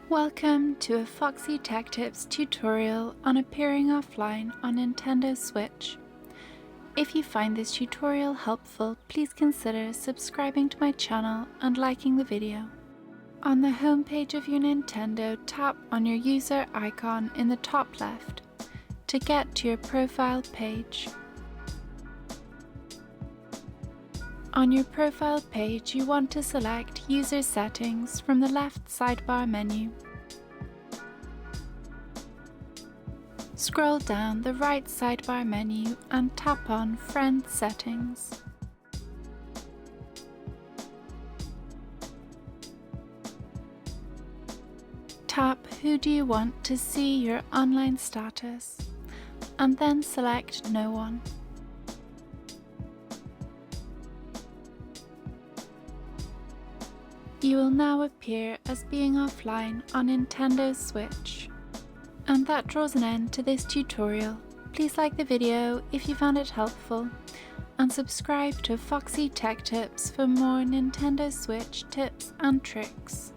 Welcome to a Foxy Tech Tips tutorial on appearing offline on Nintendo Switch. If you find this tutorial helpful, please consider subscribing to my channel and liking the video. On the home page of your Nintendo, tap on your user icon in the top left to get to your profile page. On your profile page, you want to select User Settings from the left sidebar menu. Scroll down the right sidebar menu and tap on Friend Settings. Tap Who do you want to see your online status, and then select No one. You will now appear as being offline on Nintendo Switch. And that draws an end to this tutorial. Please like the video if you found it helpful, and subscribe to Foxy Tech Tips for more Nintendo Switch tips and tricks.